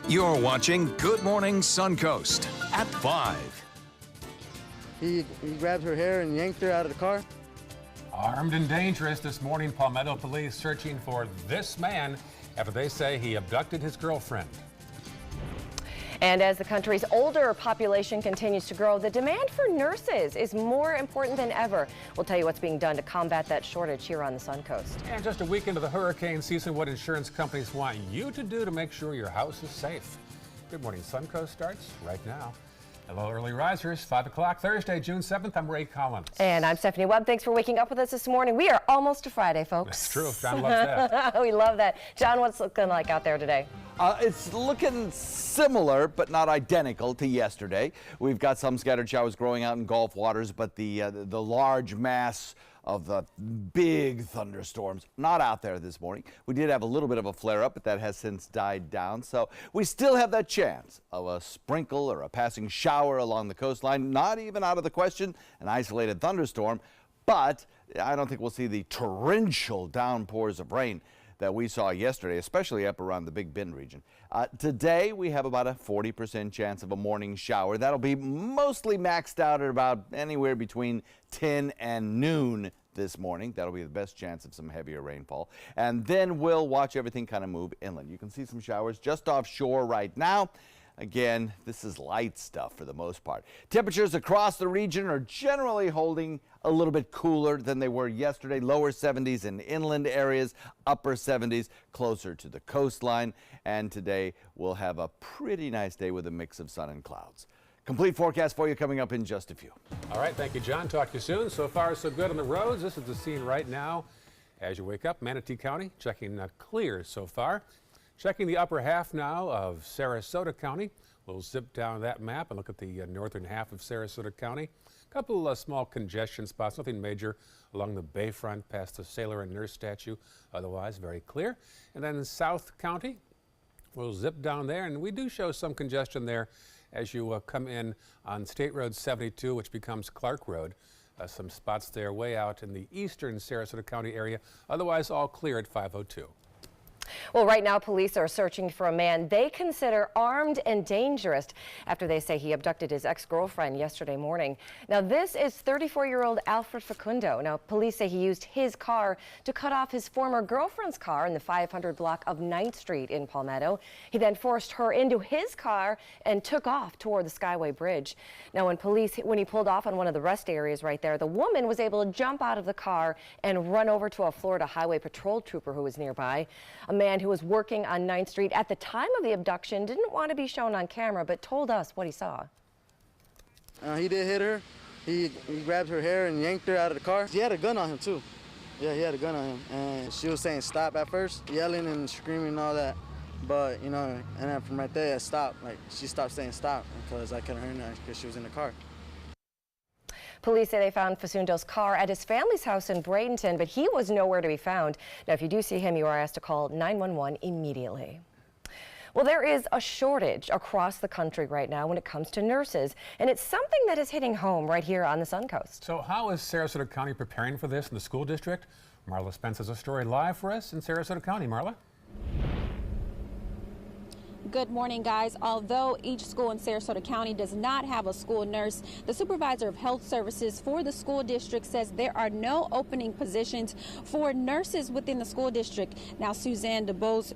You're watching Good Morning Suncoast at 5. He grabbed her hair and yanked her out of the car. Armed and dangerous this morning, Palmetto police searching for this man after they say he abducted his girlfriend. And as the country's older population continues to grow, the demand for nurses is more important than ever. We'll tell you what's being done to combat that shortage here on the Suncoast. And just a week into the hurricane season, what insurance companies want you to do to make sure your house is safe. Good Morning Suncoast starts right now. Hello, early risers. 5 o'clock Thursday, June 7th. I'm Ray Collins. And I'm Stephanie Webb. Thanks for waking up with us this morning. We are almost to Friday, folks. That's true. John loves that. We love that. John, what's it looking like out there today? It's looking similar, but not identical to yesterday. We've got some scattered showers growing out in Gulf waters, but the large mass of the big thunderstorms not out there this morning. We did have a little bit of a flare-up, but that has since died down. So we still have that chance of a sprinkle or a passing shower along the coastline. Not even out of the question, an isolated thunderstorm, but I don't think we'll see the torrential downpours of rain that we saw yesterday, especially up around the Big Bend region. Today, we have about a 40% chance of a morning shower. That'll be mostly maxed out at about anywhere between 10 and noon this morning. That'll be the best chance of some heavier rainfall. And then we'll watch everything kind of move inland. You can see some showers just offshore right now. Again, this is light stuff for the most part. Temperatures across the region are generally holding a little bit cooler than they were yesterday. Lower 70s in inland areas, upper 70s closer to the coastline. And today we'll have a pretty nice day with a mix of sun and clouds. Complete forecast for you coming up in just a few. All right, thank you, John. Talk to you soon. So far, so good on the roads. This is the scene right now as you wake up. Manatee County checking clear so far. Checking the upper half now of Sarasota County. We'll zip down that map and look at the northern half of Sarasota County. A couple of small congestion spots, nothing major along the bayfront past the sailor and nurse statue. Otherwise, very clear. And then in South County, we'll zip down there, and we do show some congestion there as you come in on State Road 72, which becomes Clark Road. Some spots there way out in the eastern Sarasota County area. Otherwise, all clear at 502. Well, right now, police are searching for a man they consider armed and dangerous after they say he abducted his ex-girlfriend yesterday morning. Now, this is 34-year-old Alfred Facundo. Now, police say he used his car to cut off his former girlfriend's car in the 500 block of 9th Street in Palmetto. He then forced her into his car and took off toward the Skyway Bridge. Now, when he pulled off on one of the rest areas right there, the woman was able to jump out of the car and run over to a Florida Highway Patrol trooper who was nearby. A man who was working on 9th Street at the time of the abduction didn't want to be shown on camera, but told us what he saw. He did hit her. He grabbed her hair and yanked her out of the car. He had a gun on him, too. Yeah, he had a gun on him. And she was saying stop at first, yelling and screaming and all that. But, you know, and then from right there, it stopped. Like, she stopped saying stop because I couldn't hear her because she was in the car. Police say they found Facundo's car at his family's house in Bradenton, but he was nowhere to be found. Now, if you do see him, you are asked to call 911 immediately. Well, there is a shortage across the country right now when it comes to nurses, and it's something that is hitting home right here on the Suncoast. So how is Sarasota County preparing for this in the school district? Marla Spence has a story live for us in Sarasota County. Marla? Good morning, guys. Although each school in Sarasota County does not have a school nurse, the supervisor of health services for the school district says there are no opening positions for nurses within the school district. Now, Suzanne DeBose,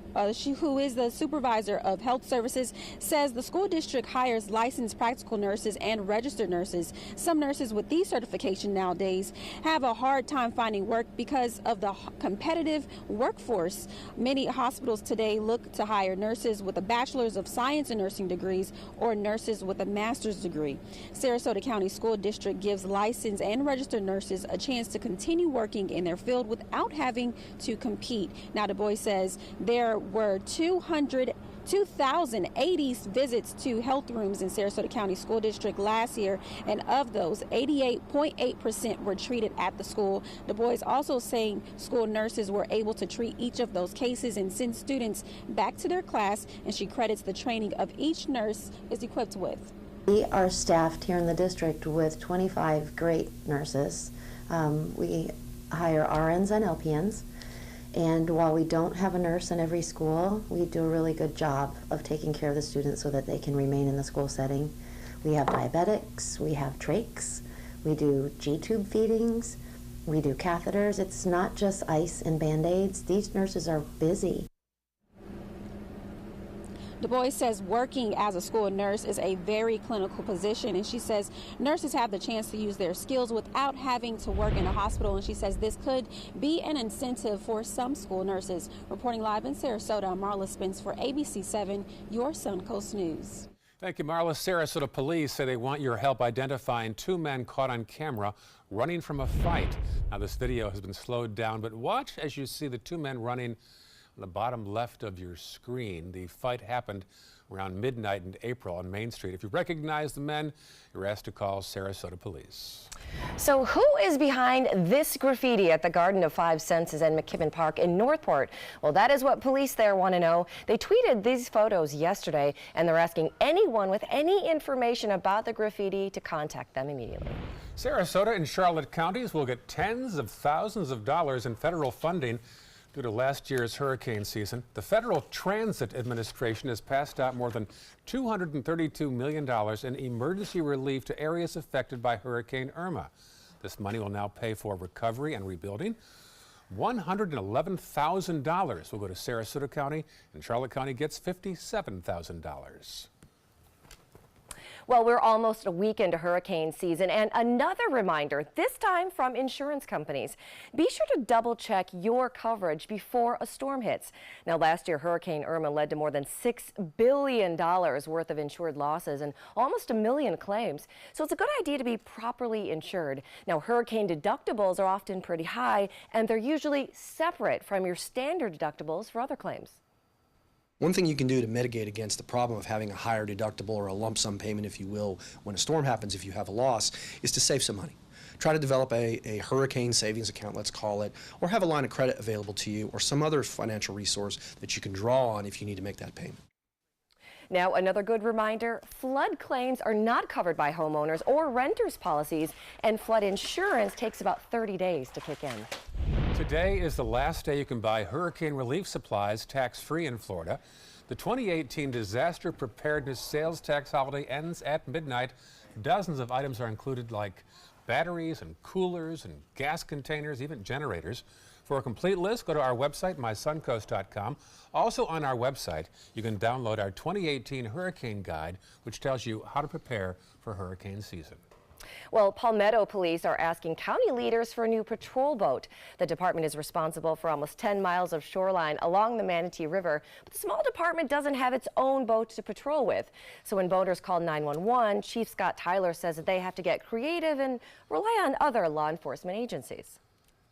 who is the supervisor of health services, says the school district hires licensed practical nurses and registered nurses. Some nurses with these certifications nowadays have a hard time finding work because of the competitive workforce. Many hospitals today look to hire nurses with a Bachelor's of Science in Nursing degrees or nurses with a master's degree. Sarasota County School District gives licensed and registered nurses a chance to continue working in their field without having to compete. Now, Du Bois says there were 2,080 visits to health rooms in Sarasota County School District last year, and of those, 88.8% were treated at the school. Du Bois also saying school nurses were able to treat each of those cases and send students back to their class, and she credits the training of each nurse is equipped with. We are staffed here in the district with 25 great nurses. We hire RNs and LPNs, And while we don't have a nurse in every school, we do a really good job of taking care of the students so that they can remain in the school setting. We have diabetics, we have trachs, we do G-tube feedings, we do catheters. It's not just ice and Band-Aids. These nurses are busy. Du Bois says working as a school nurse is a very clinical position, and she says nurses have the chance to use their skills without having to work in a hospital, and she says this could be an incentive for some school nurses. Reporting live in Sarasota, I'm Marla Spence for ABC 7, your Suncoast News. Thank you, Marla. Sarasota police say they want your help identifying two men caught on camera running from a fight. Now, this video has been slowed down, but watch as you see the two men running on the bottom left of your screen. The fight happened around midnight in April on Main Street. If you recognize the men, you're asked to call Sarasota police. So who is behind this graffiti at the Garden of Five Senses and McKibben Park in Northport? Well, that is what police there want to know. They tweeted these photos yesterday, and they're asking anyone with any information about the graffiti to contact them immediately. Sarasota and Charlotte counties will get tens of thousands of dollars in federal funding due to last year's hurricane season. The Federal Transit Administration has passed out more than $232 million in emergency relief to areas affected by Hurricane Irma. This money will now pay for recovery and rebuilding. $111,000 will go to Sarasota County, and Charlotte County gets $57,000. Well, we're almost a week into hurricane season, and another reminder, this time from insurance companies. Be sure to double check your coverage before a storm hits. Now, last year, Hurricane Irma led to more than $6 billion worth of insured losses and almost 1 million claims. So it's a good idea to be properly insured. Now, hurricane deductibles are often pretty high, and they're usually separate from your standard deductibles for other claims. One thing you can do to mitigate against the problem of having a higher deductible or a lump sum payment, if you will, when a storm happens, if you have a loss, is to save some money. Try to develop a hurricane savings account, let's call it, or have a line of credit available to you or some other financial resource that you can draw on if you need to make that payment. Now, another good reminder, flood claims are not covered by homeowners or renters policies, and flood insurance takes about 30 days to kick in. Today is the last day you can buy hurricane relief supplies tax-free in Florida. The 2018 Disaster Preparedness Sales Tax holiday ends at midnight. Dozens of items are included, like batteries and coolers and gas containers, even generators. For a complete list, go to our website, mysuncoast.com. Also on our website, you can download our 2018 Hurricane Guide, which tells you how to prepare for hurricane season. Well, Palmetto police are asking county leaders for a new patrol boat. The department is responsible for almost 10 miles of shoreline along the Manatee River, but the small department doesn't have its own boat to patrol with. So when boaters call 911, Chief Scott Tyler says that they have to get creative and rely on other law enforcement agencies.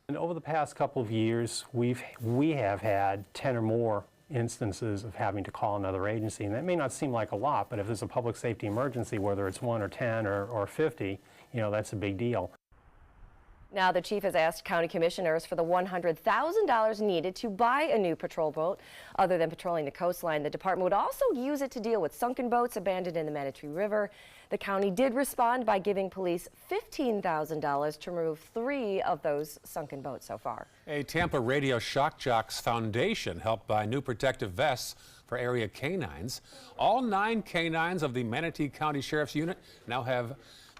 And over the past couple of years, we have had 10 or more instances of having to call another agency, and that may not seem like a lot, but if there's a public safety emergency, whether it's 1 or 10 or 50, you know, that's a big deal. Now, the chief has asked county commissioners for the $100,000 needed to buy a new patrol boat. Other than patrolling the coastline, the department would also use it to deal with sunken boats abandoned in the Manatee River. The county did respond by giving police $15,000 to remove 3 of those sunken boats so far. A Tampa Radio Shock Jocks Foundation helped buy new protective vests for area canines. All 9 canines of the Manatee County Sheriff's Unit now have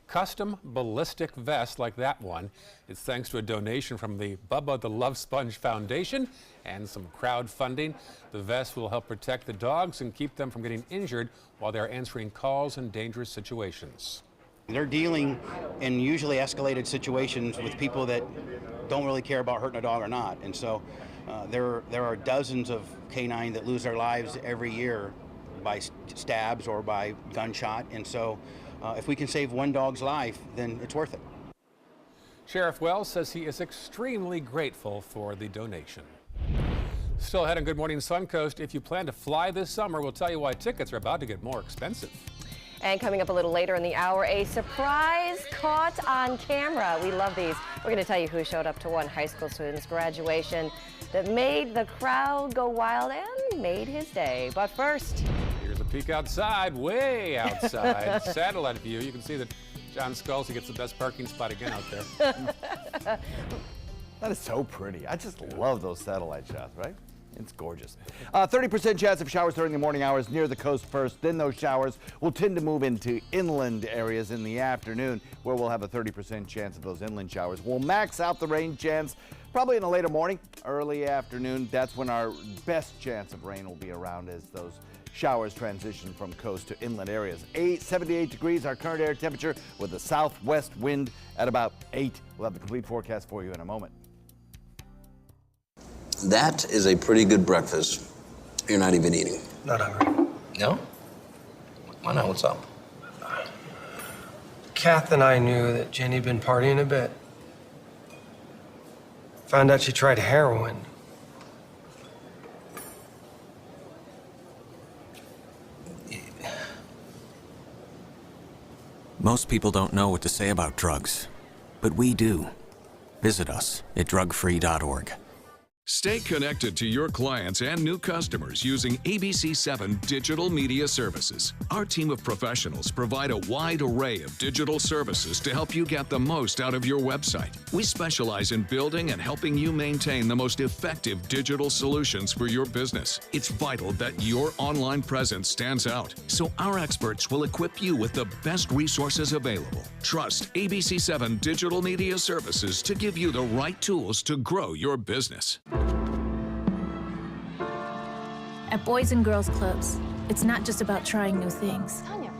custom ballistic vests like that one. It's thanks to a donation from the Bubba the Love Sponge Foundation and some crowdfunding. The vests will help protect the dogs and keep them from getting injured while they're answering calls in dangerous situations. They're dealing in usually escalated situations with people that don't really care about hurting a dog or not. And so there are dozens of canine that lose their lives every year by stabs or by gunshot. And so if we can save one dog's life, then it's worth it. Sheriff Wells says he is extremely grateful for the donation. Still ahead on Good Morning Suncoast, if you plan to fly this summer, we'll tell you why tickets are about to get more expensive. And coming up a little later in the hour, a surprise caught on camera. We love these. We're going to tell you who showed up to one high school student's graduation that made the crowd go wild and made his day. But first, here's a peek outside, way outside. Satellite view. You can see that John Scalzi gets the best parking spot again out there. That is so pretty. I just love those satellite shots, right? It's gorgeous. 30% chance of showers during the morning hours near the coast first. Then those showers will tend to move into inland areas in the afternoon, where we'll have a 30% chance of those inland showers. We'll max out the rain chance probably in the later morning, early afternoon. That's when our best chance of rain will be around as those showers transition from coast to inland areas. 78 degrees, our current air temperature, with a southwest wind at about 8. We'll have the complete forecast for you in a moment. That is a pretty good breakfast. You're not even eating. Not hungry. No? Why not? What's up? Kath and I knew that Jenny had been partying a bit. Found out she tried heroin. Most people don't know what to say about drugs, but we do. Visit us at drugfree.org. Stay connected to your clients and new customers using ABC7 Digital Media Services. Our team of professionals provide a wide array of digital services to help you get the most out of your website. We specialize in building and helping you maintain the most effective digital solutions for your business. It's vital that your online presence stands out, so our experts will equip you with the best resources available. Trust ABC7 Digital Media Services to give you the right tools to grow your business. At Boys and Girls Clubs, it's not just about trying new things. Tanya,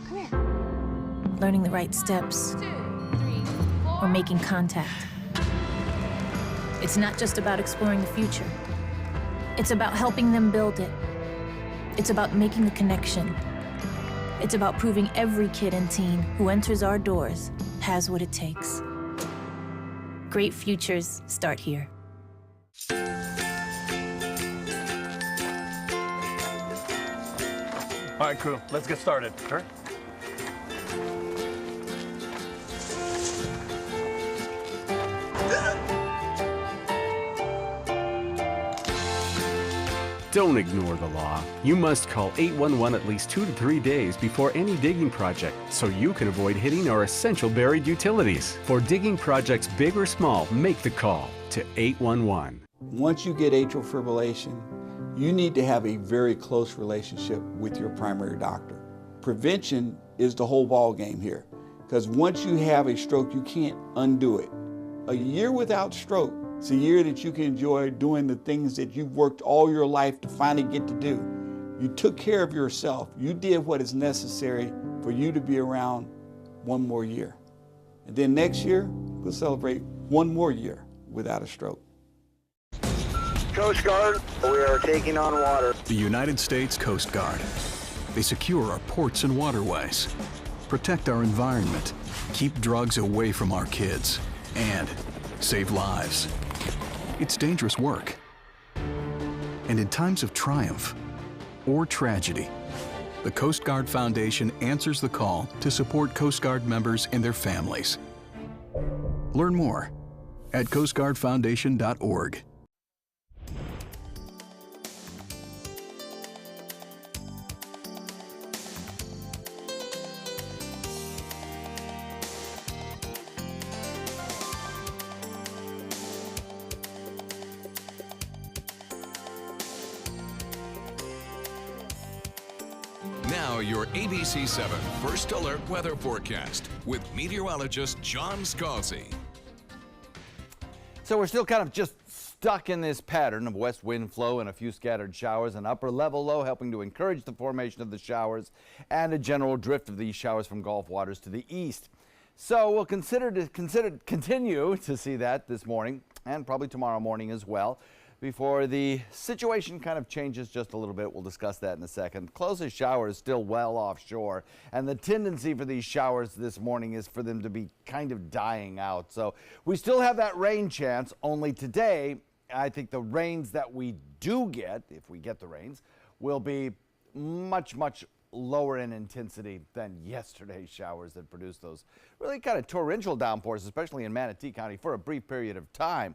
come here. Learning the right steps. 2, 3, 4. Or making contact. It's not just about exploring the future. It's about helping them build it. It's about making the connection. It's about proving every kid and teen who enters our doors has what it takes. Great futures start here. All right, crew, let's get started. Sure. Don't ignore the law. You must call 811 at least 2 to 3 days before any digging project so you can avoid hitting our essential buried utilities. For digging projects big or small, make the call to 811. Once you get atrial fibrillation, you need to have a very close relationship with your primary doctor. Prevention is the whole ball game here, because once you have a stroke, you can't undo it. A year without stroke, it's a year that you can enjoy doing the things that you've worked all your life to finally get to do. You took care of yourself. You did what is necessary for you to be around one more year. And then next year, we'll celebrate one more year without a stroke. Coast Guard, we are taking on water. The United States Coast Guard. They secure our ports and waterways, protect our environment, keep drugs away from our kids, and save lives. It's dangerous work. And in times of triumph or tragedy, the Coast Guard Foundation answers the call to support Coast Guard members and their families. Learn more at coastguardfoundation.org. Now your ABC7 First Alert Weather Forecast with meteorologist John Scalzi. So we're still kind of just stuck in this pattern of west wind flow and a few scattered showers, an upper level low helping to encourage the formation of the showers, and a general drift of these showers from Gulf waters to the east. So we'll continue to see that this morning and probably tomorrow morning as well, before the situation kind of changes just a little bit. We'll discuss that in a second. Closest shower is still well offshore, and the tendency for these showers this morning is for them to be kind of dying out. So we still have that rain chance, only today I think the rains that we do get, if we get the rains, will be much, much lower in intensity than yesterday's showers that produced those really kind of torrential downpours, especially in Manatee County for a brief period of time.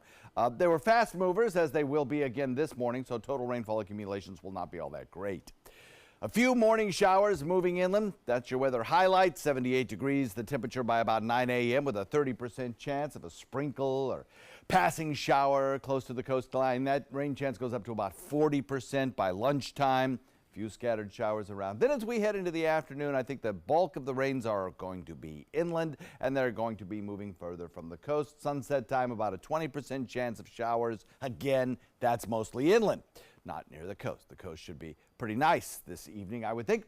They were fast movers, as they will be again this morning, so total rainfall accumulations will not be all that great. A few morning showers moving inland. That's your weather highlight. 78 degrees, the temperature by about 9 a.m. with a 30% chance of a sprinkle or passing shower close to the coastline. That rain chance goes up to about 40% by lunchtime. Few scattered showers around. Then as we head into the afternoon, I think the bulk of the rains are going to be inland, and they're going to be moving further from the coast. Sunset time, about a 20% chance of showers. Again, that's mostly inland, not near the coast. The coast should be pretty nice this evening, I would think.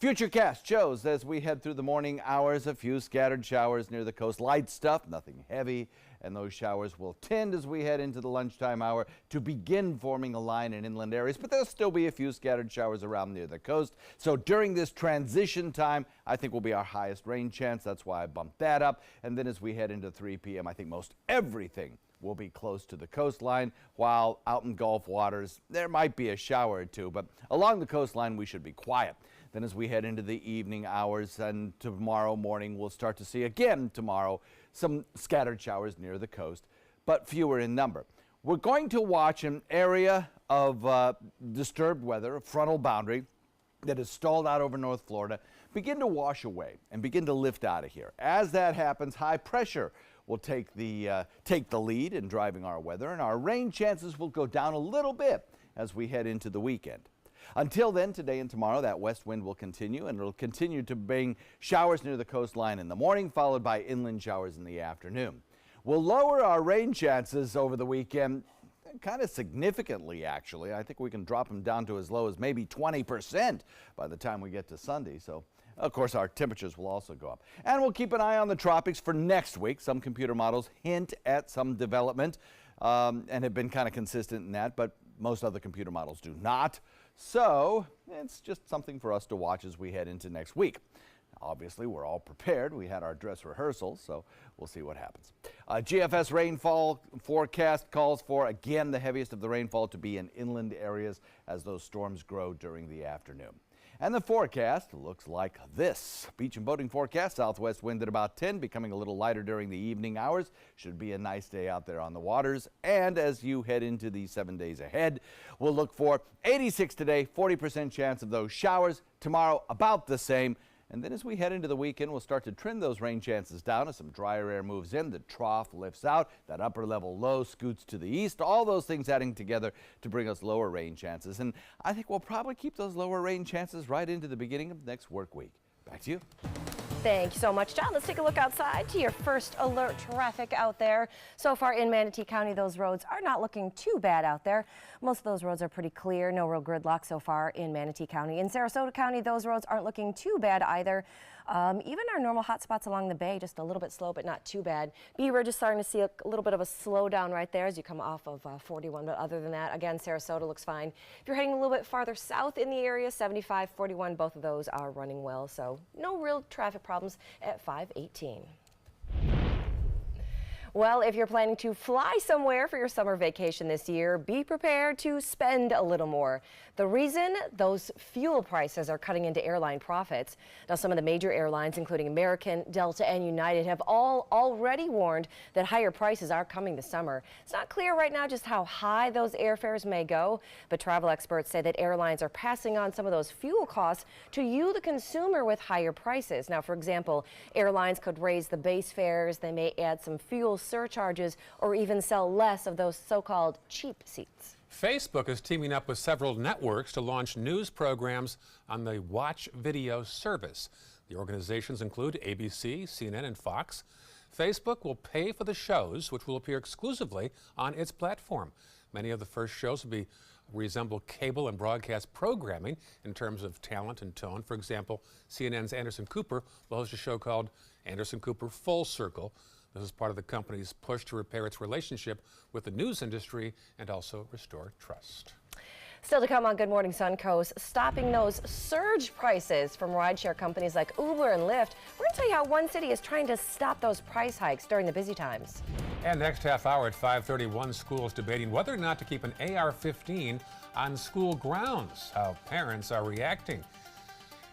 Futurecast shows as we head through the morning hours, a few scattered showers near the coast. Light stuff, nothing heavy, and those showers will tend as we head into the lunchtime hour to begin forming a line in inland areas, but there'll still be a few scattered showers around near the coast. So during this transition time, I think will be our highest rain chance. That's why I bumped that up. And then as we head into 3 p.m., I think most everything will be close to the coastline, while out in Gulf waters, there might be a shower or two, but along the coastline, we should be quiet. Then as we head into the evening hours and tomorrow morning, we'll start to see again tomorrow some scattered showers near the coast, but fewer in number. We're going to watch an area of disturbed weather, a frontal boundary that is stalled out over North Florida, begin to wash away and begin to lift out of here. As that happens, high pressure will take the lead in driving our weather, and our rain chances will go down a little bit as we head into the weekend. Until then, today and tomorrow, that west wind will continue, and it'll continue to bring showers near the coastline in the morning, followed by inland showers in the afternoon. We'll lower our rain chances over the weekend kind of significantly, actually. I think we can drop them down to as low as maybe 20% by the time we get to Sunday. So, of course, our temperatures will also go up. And we'll keep an eye on the tropics for next week. Some computer models hint at some development and have been kind of consistent in that, but most other computer models do not. So it's just something for us to watch as we head into next week. Obviously, we're all prepared. We had our dress rehearsal, so we'll see what happens. GFS rainfall forecast calls for, again, the heaviest of the rainfall to be in inland areas as those storms grow during the afternoon. And the forecast looks like this. Beach and boating forecast, southwest wind at about 10, becoming a little lighter during the evening hours. Should be a nice day out there on the waters. And as you head into the 7 days ahead, we'll look for 86 today, 40% chance of those showers. Tomorrow, about the same. And then as we head into the weekend, we'll start to trim those rain chances down as some drier air moves in. The trough lifts out. That upper level low scoots to the east. All those things adding together to bring us lower rain chances. And I think we'll probably keep those lower rain chances right into the beginning of next work week. Back to you. Thank you so much, John. Let's take a look outside to your first alert traffic out there. So far in Manatee County, those roads are not looking too bad out there. Most of those roads are pretty clear. No real gridlock so far in Manatee County. In Sarasota County, those roads aren't looking too bad either. Even our normal hot spots along the bay, just a little bit slow, but not too bad. We're just starting to see a little bit of a slowdown right there as you come off of 41. But other than that, again, Sarasota looks fine. If you're heading a little bit farther south in the area, 75, 41, both of those are running well. So no real traffic problems at 518. Well, if you're planning to fly somewhere for your summer vacation this year, be prepared to spend a little more. The reason? Those fuel prices are cutting into airline profits. Now, some of the major airlines, including American, Delta, and United, have all already warned that higher prices are coming this summer. It's not clear right now just how high those airfares may go, but travel experts say that airlines are passing on some of those fuel costs to you, the consumer, with higher prices. Now, for example, airlines could raise the base fares, they may add some fuel surcharges, or even sell less of those so-called cheap seats. Facebook is teaming up with several networks to launch news programs on the Watch Video service. The organizations include ABC, CNN, and Fox. Facebook will pay for the shows, which will appear exclusively on its platform. Many of the first shows will resemble cable and broadcast programming in terms of talent and tone. For example, CNN's Anderson Cooper will host a show called Anderson Cooper Full Circle. This is part of the company's push to repair its relationship with the news industry and also restore trust. Still to come on Good Morning Suncoast, stopping those surge prices from rideshare companies like Uber and Lyft. We're going to tell you how one city is trying to stop those price hikes during the busy times. And next half hour at 5:31, schools debating whether or not to keep an AR-15 on school grounds, how parents are reacting.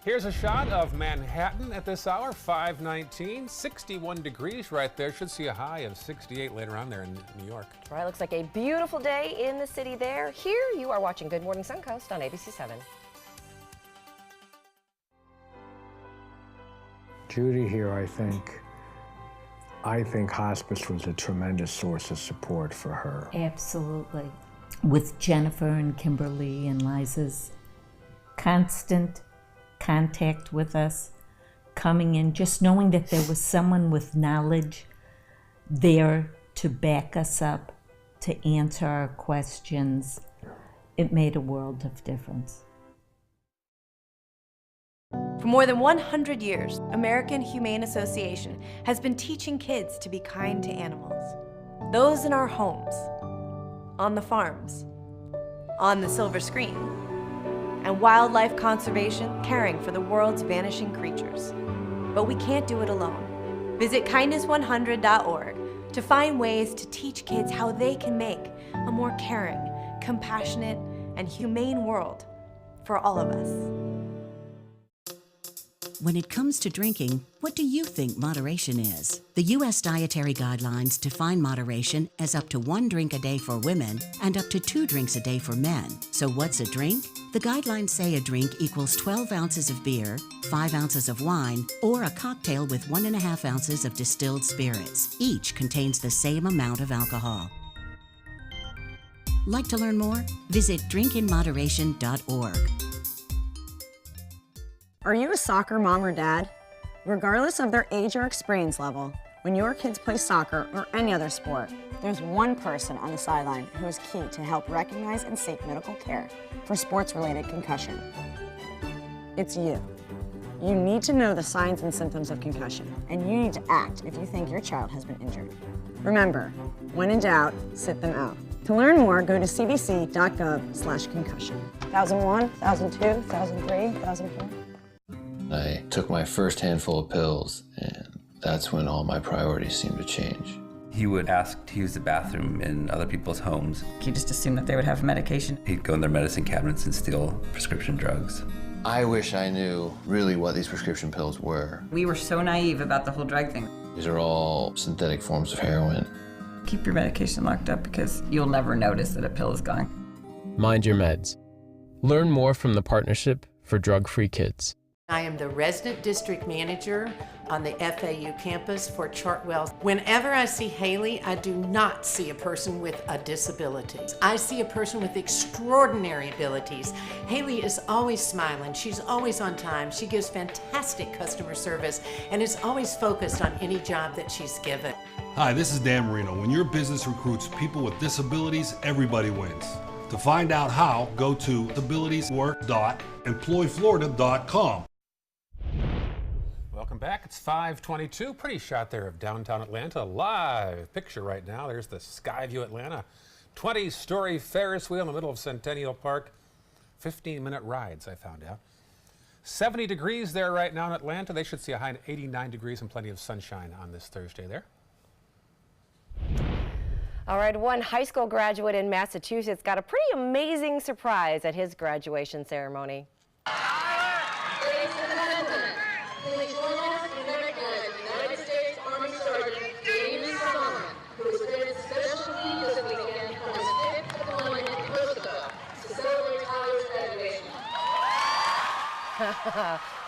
Here's a shot of Manhattan at this hour, 5:19, 61 degrees right there. Should see a high of 68 later on there in New York. Right, looks like a beautiful day in the city there. Here you are watching Good Morning Suncoast on ABC 7. Judy here, I think, I think hospice was a tremendous source of support for her. Absolutely. With Jennifer and Kimberly and Liza's constant contact with us, coming in, just knowing that there was someone with knowledge there to back us up, to answer our questions, it made a world of difference. For more than 100 years, American Humane Association has been teaching kids to be kind to animals. Those in our homes, on the farms, on the silver screen, and wildlife conservation, caring for the world's vanishing creatures. But we can't do it alone. Visit kindness100.org to find ways to teach kids how they can make a more caring, compassionate, and humane world for all of us. When it comes to drinking, what do you think moderation is? The U.S. Dietary Guidelines define moderation as up to 1 drink a day for women and up to 2 drinks a day for men. So what's a drink? The guidelines say a drink equals 12 ounces of beer, 5 ounces of wine, or a cocktail with 1.5 ounces of distilled spirits. Each contains the same amount of alcohol. Like to learn more? Visit drinkinmoderation.org. Are you a soccer mom or dad? Regardless of their age or experience level, when your kids play soccer or any other sport, there's one person on the sideline who is key to help recognize and seek medical care for sports-related concussion. It's you. You need to know the signs and symptoms of concussion, and you need to act if you think your child has been injured. Remember, when in doubt, sit them out. To learn more, go to cdc.gov/concussion. 2001, 2002, 2003, 2004. I took my first handful of pills, and that's when all my priorities seemed to change. He would ask to use the bathroom in other people's homes. He just assumed that they would have medication. He'd go in their medicine cabinets and steal prescription drugs. I wish I knew really what these prescription pills were. We were so naive about the whole drug thing. These are all synthetic forms of heroin. Keep your medication locked up because you'll never notice that a pill is gone. Mind your meds. Learn more from the Partnership for Drug-Free Kids. I am the resident district manager on the FAU campus for Chartwell. Whenever I see Haley, I do not see a person with a disability. I see a person with extraordinary abilities. Haley is always smiling. She's always on time. She gives fantastic customer service and is always focused on any job that she's given. Hi, this is Dan Marino. When your business recruits people with disabilities, everybody wins. To find out how, go to disabilitieswork.employflorida.com. Welcome back. It's 5:22. Pretty shot there of downtown Atlanta. Live picture right now. There's the Skyview Atlanta 20-story Ferris wheel in the middle of Centennial Park. 15-minute rides, I found out. 70 degrees there right now in Atlanta. They should see a high of 89 degrees and plenty of sunshine on this Thursday there. All right, one high school graduate in Massachusetts got a pretty amazing surprise at his graduation ceremony.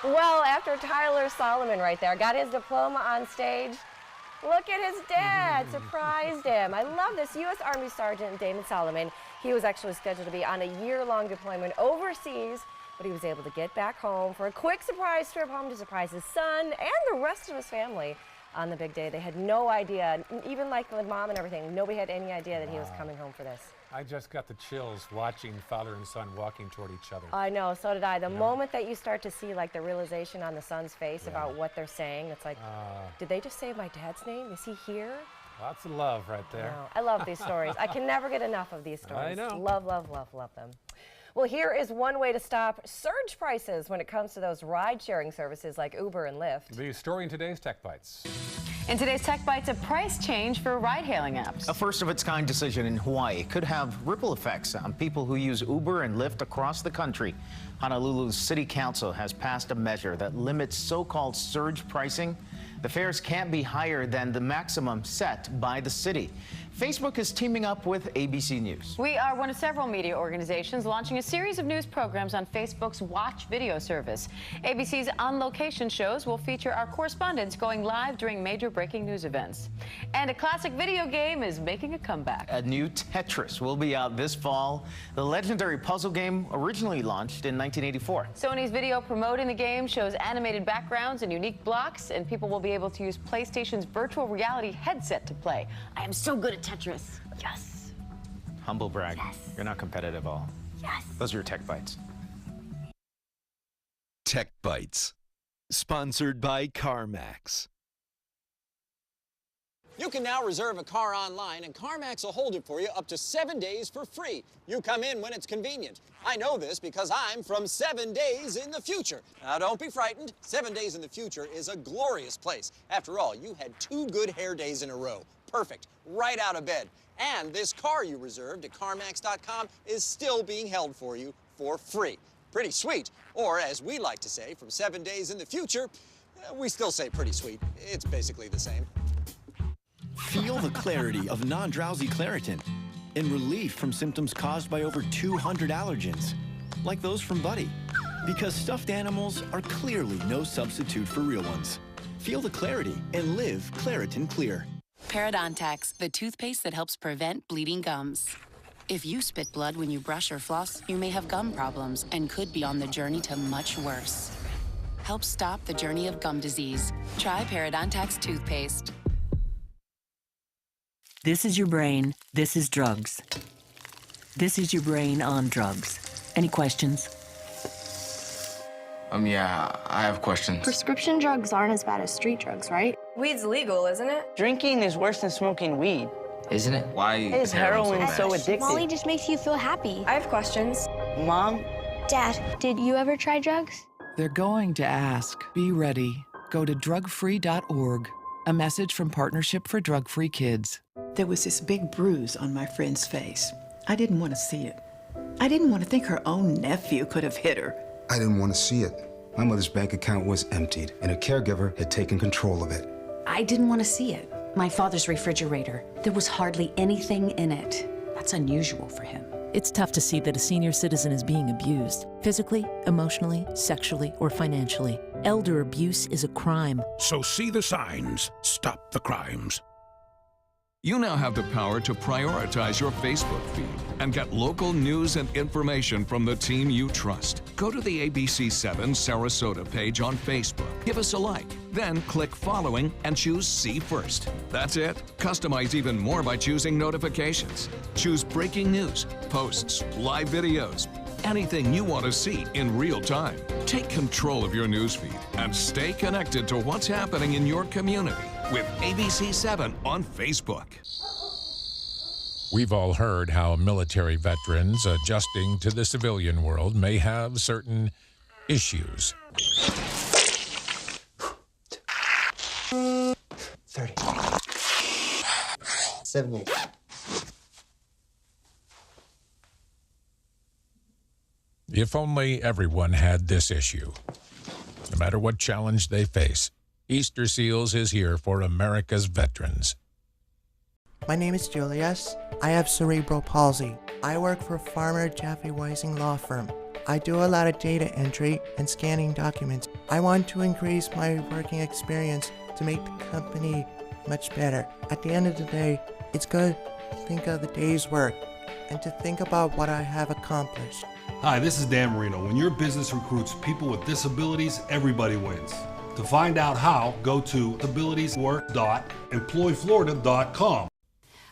Well, after Tyler Solomon right there got his diploma on stage, look at his dad, surprised him. I love this. U.S. Army Sergeant Damon Solomon, he was actually scheduled to be on a year-long deployment overseas, but he was able to get back home for a quick surprise trip home to surprise his son and the rest of his family on the big day. They had no idea, even like the mom and everything, nobody had any idea that he was coming home for this. I just got the chills watching father and son walking toward each other. I know, so did I. The moment that you start to see like the realization on the son's face about what they're saying, it's like, did they just say my dad's name? Is he here? Lots of love right there. I love these stories. I can never get enough of these stories. I know. Love, love, love, love them. Well, here is one way to stop surge prices when it comes to those ride-sharing services like Uber and Lyft. The story in today's Tech Bites. In today's Tech Bites, a price change for ride-hailing apps. A first-of-its-kind decision in Hawaii could have ripple effects on people who use Uber and Lyft across the country. Honolulu's city council has passed a measure that limits so-called surge pricing. The fares can't be higher than the maximum set by the city. Facebook is teaming up with ABC News. We are one of several media organizations launching a series of news programs on Facebook's Watch video service. ABC's On Location shows will feature our correspondents going live during major breaking news events. And a classic video game is making a comeback. A new Tetris will be out this fall. The legendary puzzle game originally launched in 1984. Sony's video promoting the game shows animated backgrounds and unique blocks, and people will be able to use PlayStation's virtual reality headset to play. I am so good at Tetris. Yes. Humble brag. Yes. You're not competitive at all. Yes. Those are your Tech Bites. Tech Bites, sponsored by CarMax. You can now reserve a car online, and CarMax will hold it for you up to 7 days for free. You come in when it's convenient. I know this because I'm from 7 days in the future. Now, don't be frightened. 7 days in the future is a glorious place. After all, you had 2 good hair days in a row. Perfect. Right out of bed. And this car you reserved at CarMax.com is still being held for you for free. Pretty sweet. Or, as we like to say, from 7 days in the future, we still say pretty sweet. It's basically the same. Feel the clarity of non-drowsy Claritin and relief from symptoms caused by over 200 allergens, like those from Buddy. Because stuffed animals are clearly no substitute for real ones. Feel the clarity and live Claritin Clear. Parodontax, the toothpaste that helps prevent bleeding gums. If you spit blood when you brush or floss, you may have gum problems and could be on the journey to much worse. Help stop the journey of gum disease. Try Parodontax toothpaste. This is your brain. This is drugs. This is your brain on drugs. Any questions? Yeah, I have questions. Prescription drugs aren't as bad as street drugs, right? Weed's legal, isn't it? Drinking is worse than smoking weed. Isn't it? Why is heroin so addictive? Molly just makes you feel happy. I have questions. Mom? Dad, did you ever try drugs? They're going to ask. Be ready. Go to drugfree.org. A message from Partnership for Drug-Free Kids. There was this big bruise on my friend's face. I didn't want to see it. I didn't want to think her own nephew could have hit her. I didn't want to see it. My mother's bank account was emptied, and a caregiver had taken control of it. I didn't want to see it. My father's refrigerator, there was hardly anything in it. That's unusual for him. It's tough to see that a senior citizen is being abused, physically, emotionally, sexually, or financially. Elder abuse is a crime. So see the signs. Stop the crimes. You now have the power to prioritize your Facebook feed and get local news and information from the team you trust. Go to the ABC7 Sarasota page on Facebook. Give us a like, then click following and choose See First. That's it. Customize even more by choosing notifications. Choose breaking news, posts, live videos, anything you want to see in real time. Take control of your newsfeed and stay connected to what's happening in your community with ABC7 on Facebook. We've all heard how military veterans adjusting to the civilian world may have certain issues. 30. 70. If only everyone had this issue. No matter what challenge they face, Easter Seals is here for America's veterans. My name is Julius. I have cerebral palsy. I work for Farmer Jeffy Weising Law Firm. I do a lot of data entry and scanning documents. I want to increase my working experience to make the company much better. At the end of the day, it's good to think of the day's work and to think about what I have accomplished. Hi, this is Dan Marino. When your business recruits people with disabilities, everybody wins. To find out how, go to abilitieswork.employflorida.com.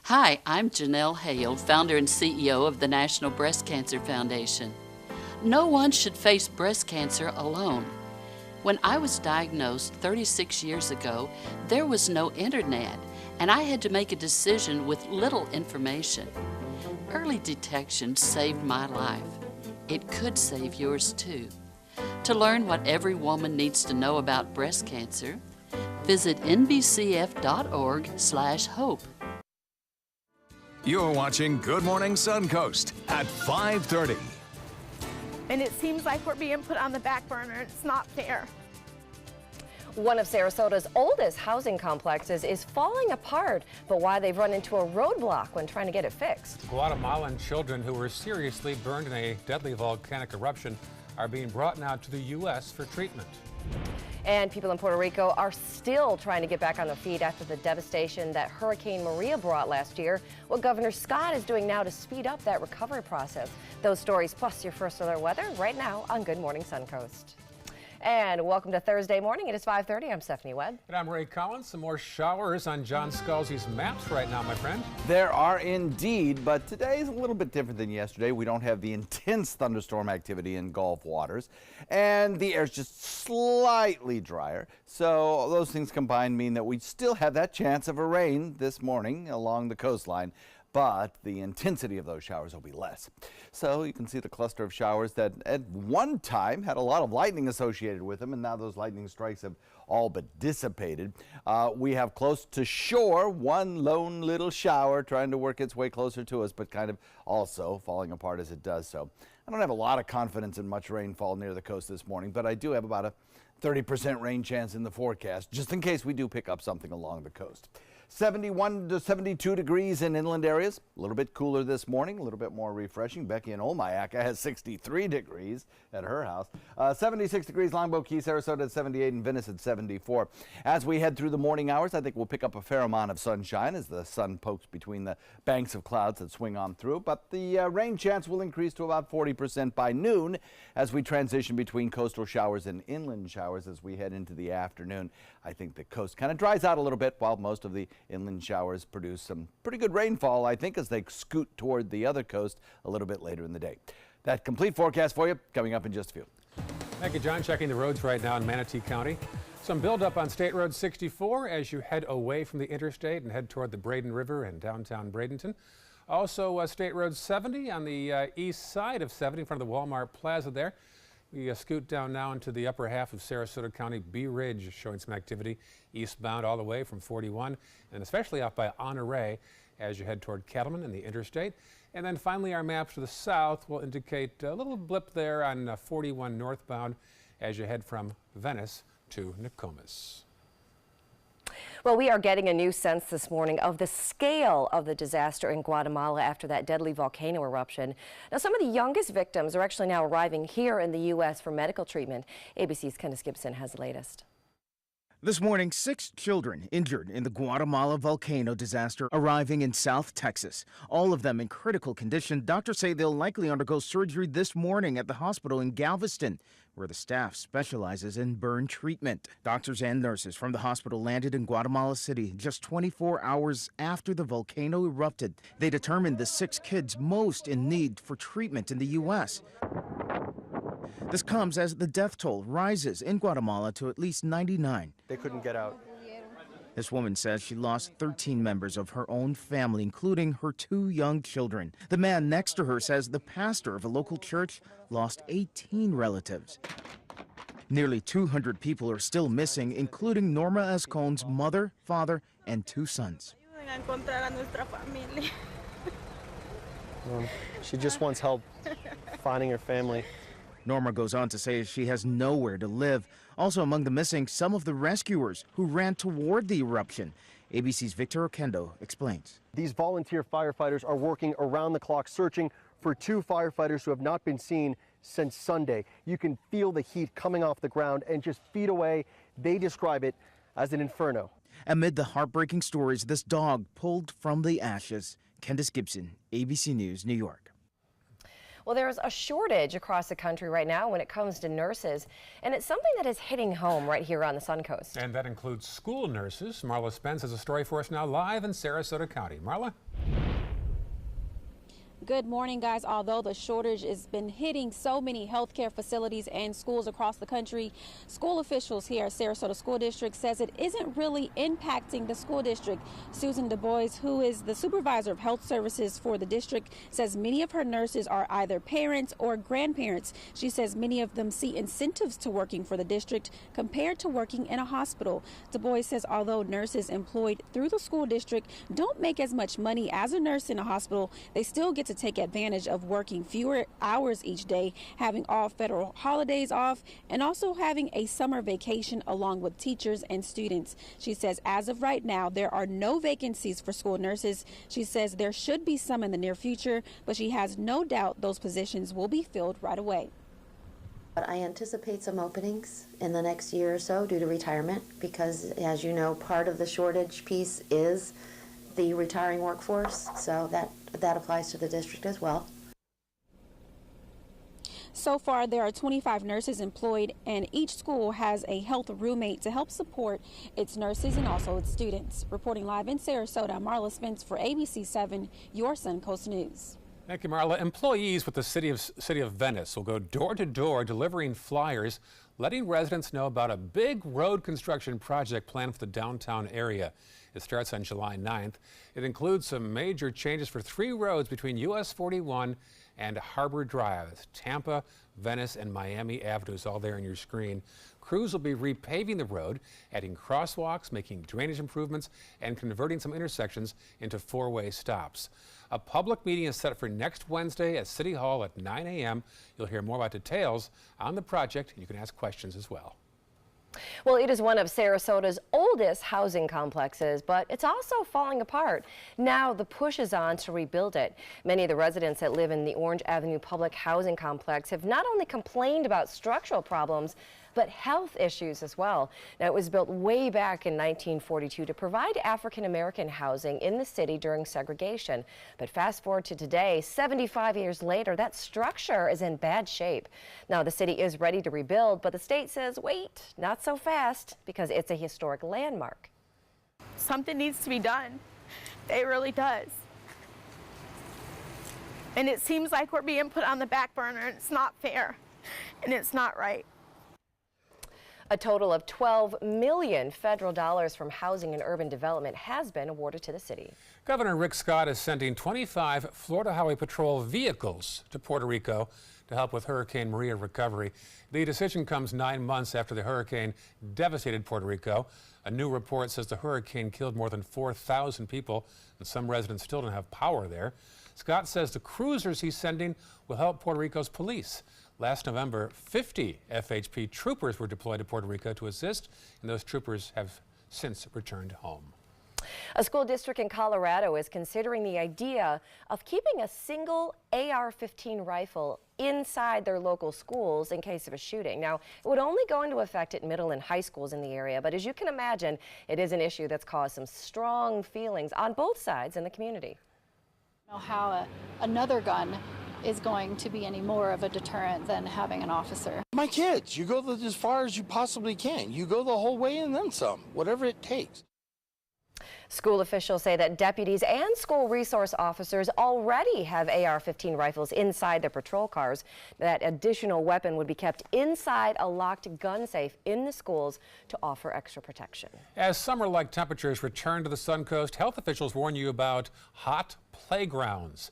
Hi, I'm Janelle Hale, founder and CEO of the National Breast Cancer Foundation. No one should face breast cancer alone. When I was diagnosed 36 years ago, there was no internet, and I had to make a decision with little information. Early detection saved my life. It could save yours too. To learn what every woman needs to know about breast cancer, visit nbcf.org/hope. You're watching Good Morning Suncoast at 5:30. And it seems like we're being put on the back burner. It's not fair. One of Sarasota's oldest housing complexes is falling apart, but why they've run into a roadblock when trying to get it fixed. Guatemalan children who were seriously burned in a deadly volcanic eruption are being brought now to the U.S. for treatment. And people in Puerto Rico are still trying to get back on their feet after the devastation that Hurricane Maria brought last year. What Governor Scott is doing now to speed up that recovery process. Those stories plus your first alert weather right now on Good Morning Suncoast. And welcome to Thursday morning. It is 5:30. I'm Stephanie Webb. And I'm Ray Collins. Some more showers on John Scalzi's maps right now, my friend. There are indeed, but today is a little bit different than yesterday. We don't have the intense thunderstorm activity in Gulf waters, and the air's just slightly drier. So those things combined mean that we still have that chance of a rain this morning along the coastline, but the intensity of those showers will be less. So you can see the cluster of showers that at one time had a lot of lightning associated with them, and now those lightning strikes have all but dissipated. We have close to shore one lone little shower trying to work its way closer to us, but kind of also falling apart as it does so. I don't have a lot of confidence in much rainfall near the coast this morning, but I do have about a 30% rain chance in the forecast, just in case we do pick up something along the coast. 71 to 72 degrees in inland areas. A little bit cooler this morning, a little bit more refreshing. Becky in Omayaka has 63 degrees at her house. 76 degrees Longboat Key, Sarasota at 78, and Venice at 74. As we head through the morning hours, I think we'll pick up a fair amount of sunshine as the sun pokes between the banks of clouds that swing on through. But the rain chance will increase to about 40% by noon as we transition between coastal showers and inland showers as we head into the afternoon. I think the coast kind of dries out a little bit while most of the inland showers produce some pretty good rainfall, I think, as they scoot toward the other coast a little bit later in the day. That complete forecast for you coming up in just a few. Thank you, John. Checking the roads right now in Manatee County. Some buildup on State Road 64 as you head away from the interstate and head toward the Braden River and downtown Bradenton. Also, State Road 70 on the east side of 70 in front of the Walmart Plaza there. We scoot down now into the upper half of Sarasota County. Bee Ridge showing some activity eastbound all the way from 41 and especially out by Honore as you head toward Cattleman and the interstate. And then finally our maps to the south will indicate a little blip there on 41 northbound as you head from Venice to Nokomis. Well, we are getting a new sense this morning of the scale of the disaster in Guatemala after that deadly volcano eruption. Now, some of the youngest victims are actually now arriving here in the U.S. for medical treatment. ABC's Candace Gibson has the latest. This morning, 6 children injured in the Guatemala volcano disaster arriving in South Texas. All of them in critical condition. Doctors say they'll likely undergo surgery this morning at the hospital in Galveston, where the staff specializes in burn treatment. Doctors and nurses from the hospital landed in Guatemala City just 24 hours after the volcano erupted. They determined the 6 kids most in need for treatment in the U.S. This comes as the death toll rises in Guatemala to at least 99. They couldn't get out. This woman says she lost 13 members of her own family, including her 2 young children. The man next to her says the pastor of a local church lost 18 relatives. Nearly 200 people are still missing, including Norma Escon's mother, father, and 2 sons. She just wants help finding her family. Norma goes on to say she has nowhere to live. Also among the missing, some of the rescuers who ran toward the eruption. ABC's Victor Oquendo explains. These volunteer firefighters are working around the clock searching for 2 firefighters who have not been seen since Sunday. You can feel the heat coming off the ground, and just feet away, they describe it as an inferno. Amid the heartbreaking stories, this dog pulled from the ashes. Candace Gibson, ABC News, New York. Well, there's a shortage across the country right now when it comes to nurses, and it's something that is hitting home right here on the Suncoast. And that includes school nurses. Marla Spence has a story for us now live in Sarasota County. Marla? Good morning, guys. Although the shortage has been hitting so many healthcare facilities and schools across the country, school officials here at Sarasota School District says it isn't really impacting the school district. Susan Du Bois, who is the supervisor of health services for the district, says many of her nurses are either parents or grandparents. She says many of them see incentives to working for the district compared to working in a hospital. Du Bois says although nurses employed through the school district don't make as much money as a nurse in a hospital, they still get to take advantage of working fewer hours each day, having all federal holidays off, and also having a summer vacation along with teachers and students. She says as of right now, there are no vacancies for school nurses. She says there should be some in the near future, but she has no doubt those positions will be filled right away. But I anticipate some openings in the next year or so due to retirement because, as you know, part of the shortage piece is the retiring workforce, so that applies to the district as well. So far, there are 25 nurses employed, and each school has a health roommate to help support its nurses and also its students. Reporting live in Sarasota, Marla Spence for ABC 7, your Suncoast News. Thank you, Marla. Employees with the City of Venice will go door to door delivering flyers, letting residents know about a big road construction project planned for the downtown area. It starts on July 9th. It includes some major changes for 3 roads between US 41 and Harbor Drive. It's Tampa, Venice, and Miami Avenues, all there on your screen. Crews will be repaving the road, adding crosswalks, making drainage improvements, and converting some intersections into 4-way stops. A public meeting is set for next Wednesday at City Hall at 9 a.m. You'll hear more about details on the project, and you can ask questions as well. Well, it is one of Sarasota's oldest housing complexes, but it's also falling apart. Now the push is on to rebuild it. Many of the residents that live in the Orange Avenue public housing complex have not only complained about structural problems, but health issues as well. Now, it was built way back in 1942 to provide African-American housing in the city during segregation. But fast forward to today, 75 years later, that structure is in bad shape. Now, the city is ready to rebuild, but the state says, wait, not so fast, because it's a historic landmark. Something needs to be done. It really does. And it seems like we're being put on the back burner, and it's not fair, and it's not right. A total of $12 million federal dollars from Housing and Urban Development has been awarded to the city. Governor Rick Scott is sending 25 Florida Highway Patrol vehicles to Puerto Rico to help with Hurricane Maria recovery. The decision comes 9 months after the hurricane devastated Puerto Rico. A new report says the hurricane killed more than 4,000 people, and some residents still don't have power there. Scott says the cruisers he's sending will help Puerto Rico's police. Last November, 50 FHP troopers were deployed to Puerto Rico to assist, and those troopers have since returned home. A school district in Colorado is considering the idea of keeping a single AR-15 rifle inside their local schools in case of a shooting. Now, it would only go into effect at middle and high schools in the area, but as you can imagine, it is an issue that's caused some strong feelings on both sides in the community. How another gun is going to be any more of a deterrent than having an officer. My kids, you go as far as you possibly can. You go the whole way and then some, whatever it takes. School officials say that deputies and school resource officers already have AR-15 rifles inside their patrol cars. That additional weapon would be kept inside a locked gun safe in the schools to offer extra protection. As summer-like temperatures return to the Suncoast, health officials warn you about hot playgrounds.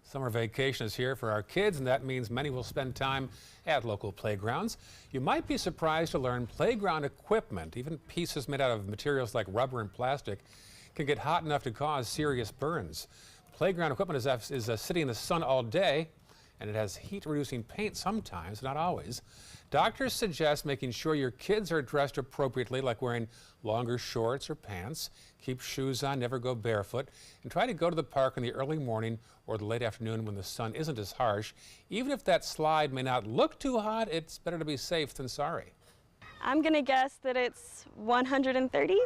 Summer vacation is here for our kids, and that means many will spend time at local playgrounds. You might be surprised to learn playground equipment, even pieces made out of materials like rubber and plastic, can get hot enough to cause serious burns. Playground equipment is sitting in the sun all day, and it has heat-reducing paint sometimes, not always. Doctors suggest making sure your kids are dressed appropriately, like wearing longer shorts or pants. Keep shoes on, never go barefoot, and try to go to the park in the early morning or the late afternoon when the sun isn't as harsh. Even if that slide may not look too hot, it's better to be safe than sorry. I'm gonna guess that it's 130?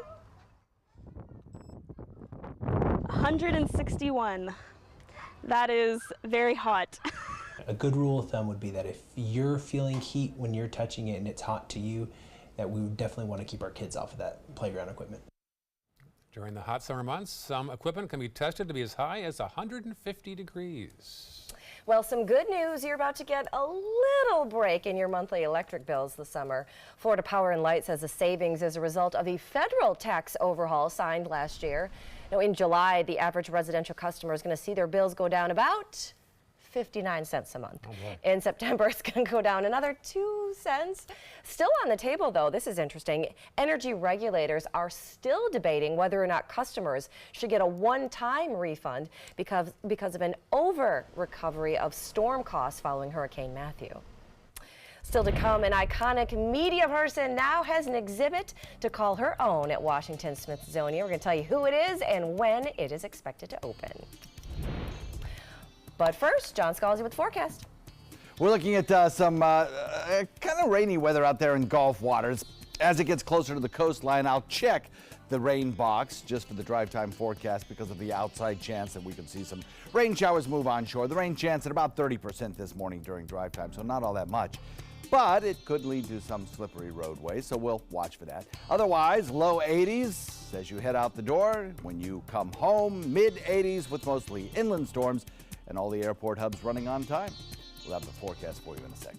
161. That is very hot. A good rule of thumb would be that if you're feeling heat when you're touching it and it's hot to you, that we would definitely want to keep our kids off of that playground equipment. During the hot summer months, some equipment can be tested to be as high as 150 degrees. Well, some good news. You're about to get a little break in your monthly electric bills this summer. Florida Power and Light says the savings is a result of a federal tax overhaul signed last year. Now, in July, the average residential customer is going to see their bills go down about 59 cents a month. Oh, boy. In September, it's going to go down another 2 cents. Still on the table, though, this is interesting. Energy regulators are still debating whether or not customers should get a one-time refund because of an over-recovery of storm costs following Hurricane Matthew. Still to come, an iconic media person now has an exhibit to call her own at Washington Smithsonian. We're going to tell you who it is and when it is expected to open. But first, John Scalzi with the forecast. We're looking at some kind of rainy weather out there in Gulf waters. As it gets closer to the coastline, I'll check the rain box just for the drive time forecast because of the outside chance that we could see some rain showers move onshore. The rain chance at about 30% this morning during drive time, so not all that much. But it could lead to some slippery roadways, so we'll watch for that. Otherwise, low 80s as you head out the door. When you come home, mid 80s with mostly inland storms and all the airport hubs running on time. We'll have the forecast for you in a second.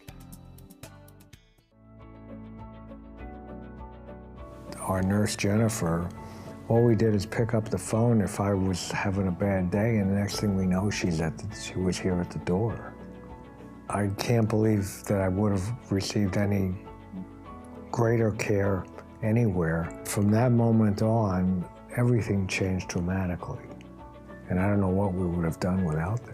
Our nurse, Jennifer, all we did is pick up the phone if I was having a bad day, and the next thing we know, she was here at the door. I can't believe that I would have received any greater care anywhere. From that moment on, everything changed dramatically. And I don't know what we would have done without that.